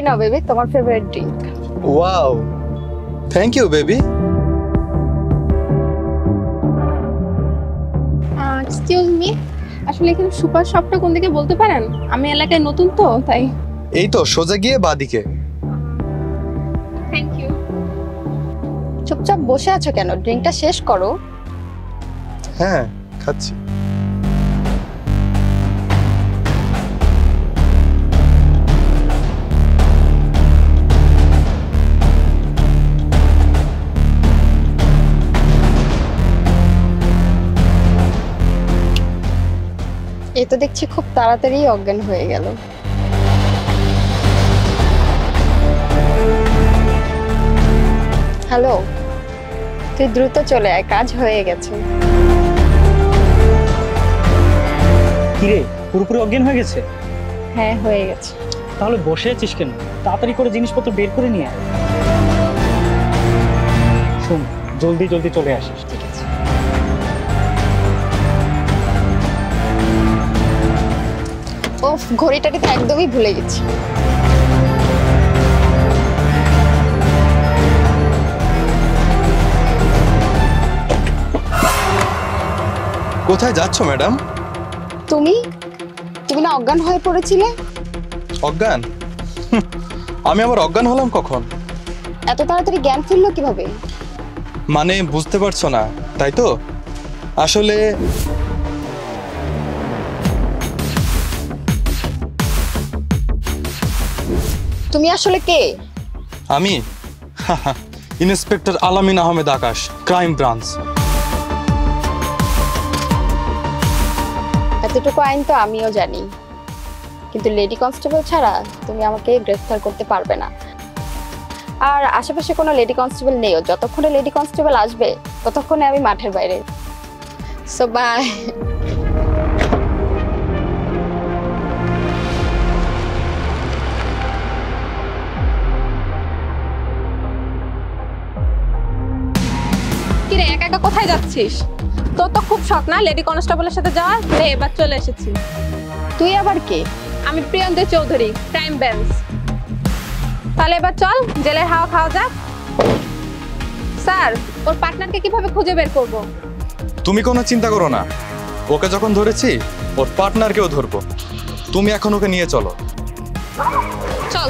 নাও baby, তোমার favourite drink. Wow, thank you baby. Excuse me, আসলে এখানে সুপার শপটা কোন দিকে বলতে পারেন? আমি এলাকায় নতুন তো তাই। এই তো সোজা গিয়ে বাদিকে। Thank you. চুপচাপ বসে আছো কেন? ড্রিঙ্কটা শেষ করো। হ্যাঁ, খাচ্ছি। এই তো দেখছি খুব তাড়াতাড়ি অজ্ঞান হয়ে গেল। হ্যালো, তুই দ্রুত চলে আয়, কাজ হয়ে গেছে। কিরে, পুরোপুরি অজ্ঞান হয়ে গেছে? হ্যাঁ, হয়ে গেছে। তাহলে বসে আছিস কেন? তাড়াতাড়ি করে জিনিসপত্র বের করে নিয়ে আয়। শোন, জলদি জলদি চলে আসিস। ঠিক আছে। ওফ, ঘড়িটাকে তো একদমই ভুলে গেছি। কোথায় যাচ্ছ ম্যাডাম? তুমি তুমি না অজ্ঞান হয়ে পড়েছিলে? অজ্ঞান? আমি আবার অজ্ঞান হলাম কখন? এত তাড়াতাড়ি জ্ঞান ফিরলো কিভাবে? মানে বুঝতে পারছো না তাই তো? আসলে তুমি আসলে কে? আমি ইন্সপেক্টর আলামিন আহমেদ আকাশ, ক্রাইম ব্রাঞ্চ। এতটুকু আইন তো আমিও জানি, কিন্তু লেডি কনস্টেবল ছাড়া তুমি আমাকে গ্রেফতার করতে পারবে না। আর আশেপাশে কোনো লেডি কনস্টেবল নেইও। যতক্ষণে লেডি কনস্টেবল আসবে ততক্ষণে আমি মাঠের বাইরে। So bye. কিরে, একা একা কোথায় যাচ্ছিস? তোর তো খুব শখ না লেডি কনস্টেবলের সাথে যাওয়ার? রে, এবার চলে এসেছি। তুই আবার কে? আমি প্রিয়ন্তী চৌধুরী, ক্রাইম ব্রাঞ্চ। তাহলে এবার চল, জেলের হাওয়া খাওয়া যাক। স্যার, ওর পার্টনারকে কিভাবে খুঁজে বের করব? তুমি কোনো চিন্তা করো না, ওকে যখন ধরেছি ওর পার্টনারকেও ধরবো। তুমি এখন ওকে নিয়ে চলো। চল।